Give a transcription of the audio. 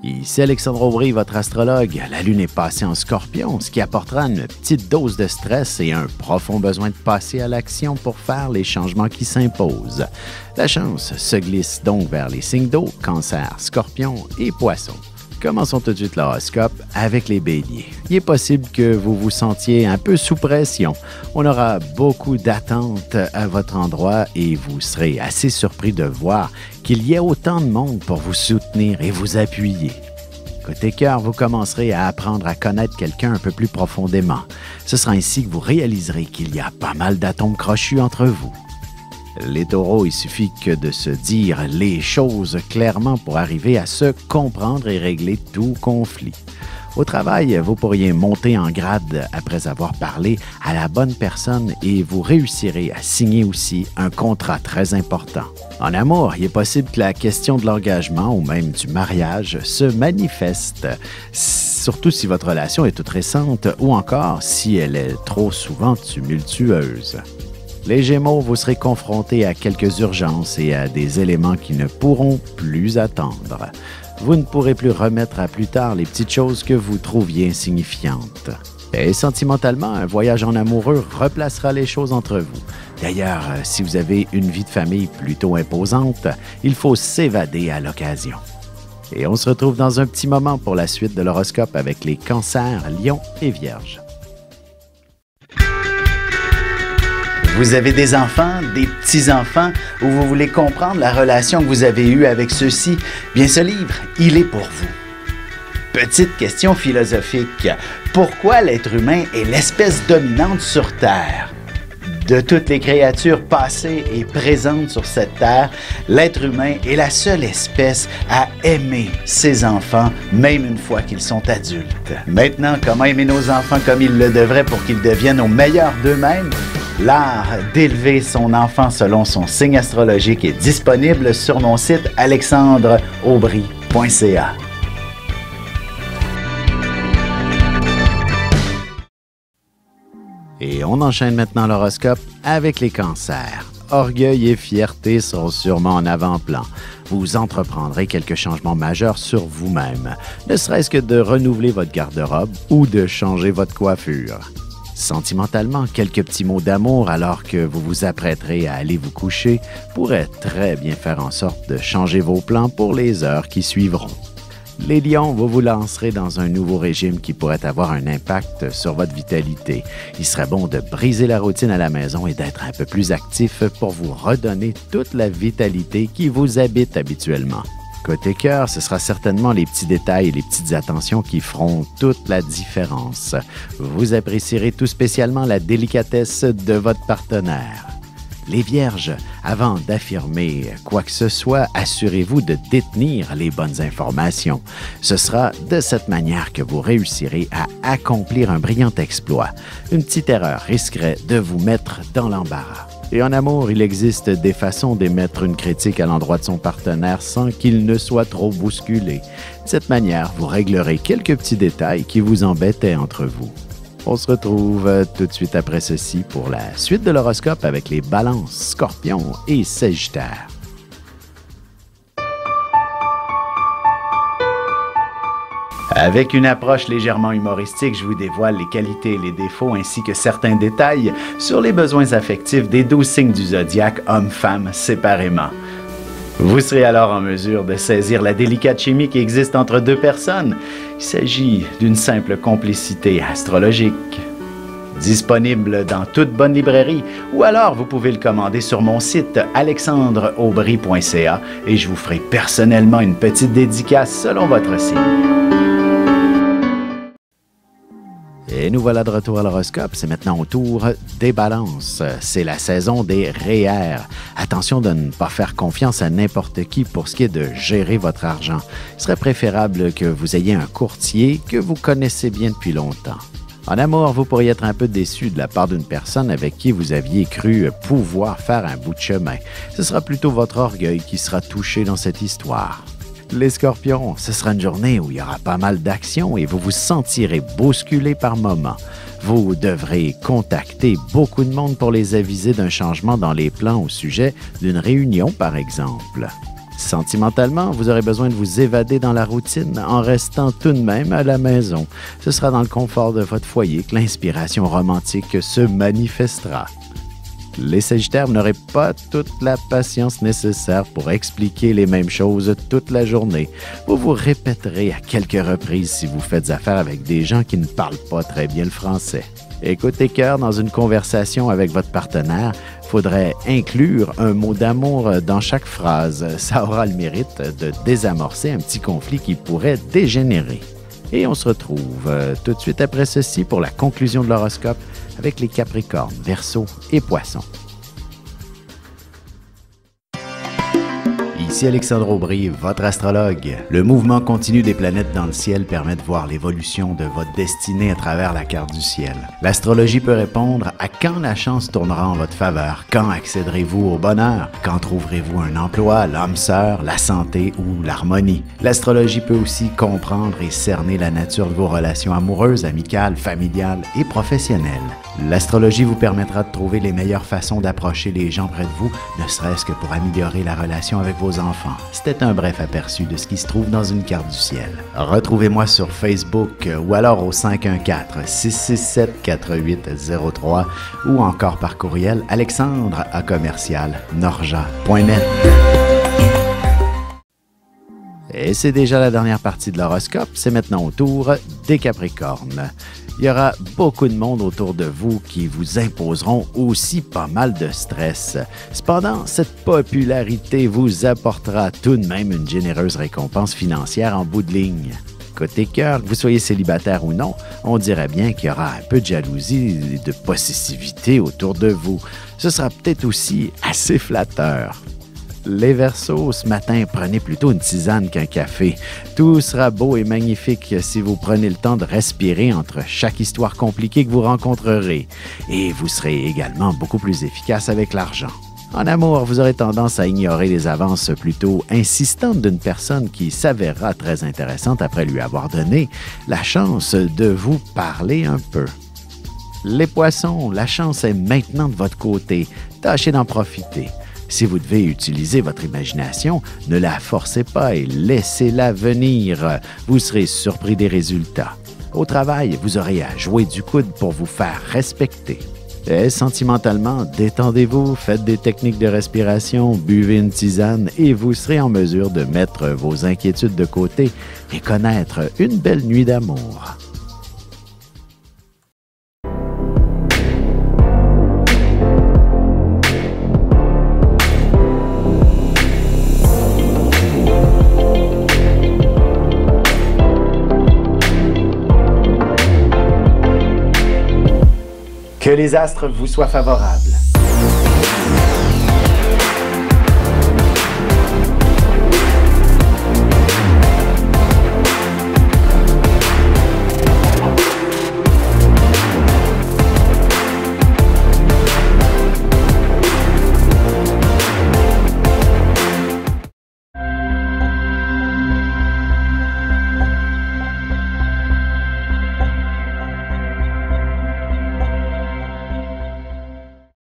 Ici Alexandre Aubry, votre astrologue. La Lune est passée en Scorpion, ce qui apportera une petite dose de stress et un profond besoin de passer à l'action pour faire les changements qui s'imposent. La chance se glisse donc vers les signes d'eau, Cancer, Scorpion et Poissons. Commençons tout de suite l'horoscope avec les Béliers. Il est possible que vous vous sentiez un peu sous pression. On aura beaucoup d'attentes à votre endroit et vous serez assez surpris de voir qu'il y ait autant de monde pour vous soutenir et vous appuyer. Côté cœur, vous commencerez à apprendre à connaître quelqu'un un peu plus profondément. Ce sera ainsi que vous réaliserez qu'il y a pas mal d'atomes crochus entre vous. Les taureaux, il suffit que de se dire les choses clairement pour arriver à se comprendre et régler tout conflit. Au travail, vous pourriez monter en grade après avoir parlé à la bonne personne et vous réussirez à signer aussi un contrat très important. En amour, il est possible que la question de l'engagement ou même du mariage se manifeste, surtout si votre relation est toute récente ou encore si elle est trop souvent tumultueuse. Les Gémeaux, vous serez confrontés à quelques urgences et à des éléments qui ne pourront plus attendre. Vous ne pourrez plus remettre à plus tard les petites choses que vous trouviez insignifiantes. Et sentimentalement, un voyage en amoureux replacera les choses entre vous. D'ailleurs, si vous avez une vie de famille plutôt imposante, il faut s'évader à l'occasion. Et on se retrouve dans un petit moment pour la suite de l'horoscope avec les Cancers, Lions et Vierges. Vous avez des enfants, des petits-enfants, ou vous voulez comprendre la relation que vous avez eue avec ceux-ci? Bien, ce livre, il est pour vous. Petite question philosophique. Pourquoi l'être humain est l'espèce dominante sur Terre? De toutes les créatures passées et présentes sur cette terre, l'être humain est la seule espèce à aimer ses enfants, même une fois qu'ils sont adultes. Maintenant, comment aimer nos enfants comme ils le devraient pour qu'ils deviennent au meilleur d'eux-mêmes? L'art d'élever son enfant selon son signe astrologique est disponible sur mon site alexandreaubry.ca. Et on enchaîne maintenant l'horoscope avec les Cancers. Orgueil et fierté seront sûrement en avant-plan. Vous entreprendrez quelques changements majeurs sur vous-même, ne serait-ce que de renouveler votre garde-robe ou de changer votre coiffure. Sentimentalement, quelques petits mots d'amour alors que vous vous apprêterez à aller vous coucher pourraient très bien faire en sorte de changer vos plans pour les heures qui suivront. Les Lions, vous vous lancerez dans un nouveau régime qui pourrait avoir un impact sur votre vitalité. Il serait bon de briser la routine à la maison et d'être un peu plus actif pour vous redonner toute la vitalité qui vous habite habituellement. Côté cœur, ce sera certainement les petits détails et les petites attentions qui feront toute la différence. Vous apprécierez tout spécialement la délicatesse de votre partenaire. Les Vierges, avant d'affirmer quoi que ce soit, assurez-vous de détenir les bonnes informations. Ce sera de cette manière que vous réussirez à accomplir un brillant exploit. Une petite erreur risquerait de vous mettre dans l'embarras. Et en amour, il existe des façons d'émettre une critique à l'endroit de son partenaire sans qu'il ne soit trop bousculé. De cette manière, vous réglerez quelques petits détails qui vous embêtaient entre vous. On se retrouve tout de suite après ceci pour la suite de l'horoscope avec les Balances, Scorpions et Sagittaires. Avec une approche légèrement humoristique, je vous dévoile les qualités et les défauts ainsi que certains détails sur les besoins affectifs des 12 signes du zodiaque, hommes-femmes séparément. Vous serez alors en mesure de saisir la délicate chimie qui existe entre deux personnes. Il s'agit d'une simple complicité astrologique. Disponible dans toute bonne librairie ou alors vous pouvez le commander sur mon site alexandreaubry.ca et je vous ferai personnellement une petite dédicace selon votre signe. Et nous voilà de retour à l'horoscope. C'est maintenant au tour des Balances. C'est la saison des REER. Attention de ne pas faire confiance à n'importe qui pour ce qui est de gérer votre argent. Il serait préférable que vous ayez un courtier que vous connaissez bien depuis longtemps. En amour, vous pourriez être un peu déçu de la part d'une personne avec qui vous aviez cru pouvoir faire un bout de chemin. Ce sera plutôt votre orgueil qui sera touché dans cette histoire. Les Scorpions, ce sera une journée où il y aura pas mal d'action et vous vous sentirez bousculé par moments. Vous devrez contacter beaucoup de monde pour les aviser d'un changement dans les plans au sujet d'une réunion, par exemple. Sentimentalement, vous aurez besoin de vous évader dans la routine en restant tout de même à la maison. Ce sera dans le confort de votre foyer que l'inspiration romantique se manifestera. Les Sagittaires n'auraient pas toute la patience nécessaire pour expliquer les mêmes choses toute la journée. Vous vous répéterez à quelques reprises si vous faites affaire avec des gens qui ne parlent pas très bien le français. Et côté cœur, dans une conversation avec votre partenaire, il faudrait inclure un mot d'amour dans chaque phrase. Ça aura le mérite de désamorcer un petit conflit qui pourrait dégénérer. Et on se retrouve tout de suite après ceci pour la conclusion de l'horoscope avec les Capricornes, Verseaux et Poissons. Ici Alexandre Aubry, votre astrologue. Le mouvement continu des planètes dans le ciel permet de voir l'évolution de votre destinée à travers la carte du ciel. L'astrologie peut répondre à quand la chance tournera en votre faveur, quand accéderez-vous au bonheur, quand trouverez-vous un emploi, l'âme sœur, la santé ou l'harmonie. L'astrologie peut aussi comprendre et cerner la nature de vos relations amoureuses, amicales, familiales et professionnelles. L'astrologie vous permettra de trouver les meilleures façons d'approcher les gens près de vous, ne serait-ce que pour améliorer la relation avec vos enfants. C'était un bref aperçu de ce qui se trouve dans une carte du ciel. Retrouvez-moi sur Facebook ou alors au 514-667-4803 ou encore par courriel alexandre@norja.net. Et c'est déjà la dernière partie de l'horoscope, c'est maintenant au tour des Capricornes. Il y aura beaucoup de monde autour de vous qui vous imposeront aussi pas mal de stress. Cependant, cette popularité vous apportera tout de même une généreuse récompense financière en bout de ligne. Côté cœur, que vous soyez célibataire ou non, on dirait bien qu'il y aura un peu de jalousie et de possessivité autour de vous. Ce sera peut-être aussi assez flatteur. Les Verseaux, ce matin, prenez plutôt une tisane qu'un café. Tout sera beau et magnifique si vous prenez le temps de respirer entre chaque histoire compliquée que vous rencontrerez. Et vous serez également beaucoup plus efficace avec l'argent. En amour, vous aurez tendance à ignorer les avances plutôt insistantes d'une personne qui s'avérera très intéressante après lui avoir donné la chance de vous parler un peu. Les Poissons, la chance est maintenant de votre côté. Tâchez d'en profiter. Si vous devez utiliser votre imagination, ne la forcez pas et laissez-la venir. Vous serez surpris des résultats. Au travail, vous aurez à jouer du coude pour vous faire respecter. Et sentimentalement, détendez-vous, faites des techniques de respiration, buvez une tisane et vous serez en mesure de mettre vos inquiétudes de côté et connaître une belle nuit d'amour. Que les astres vous soient favorables.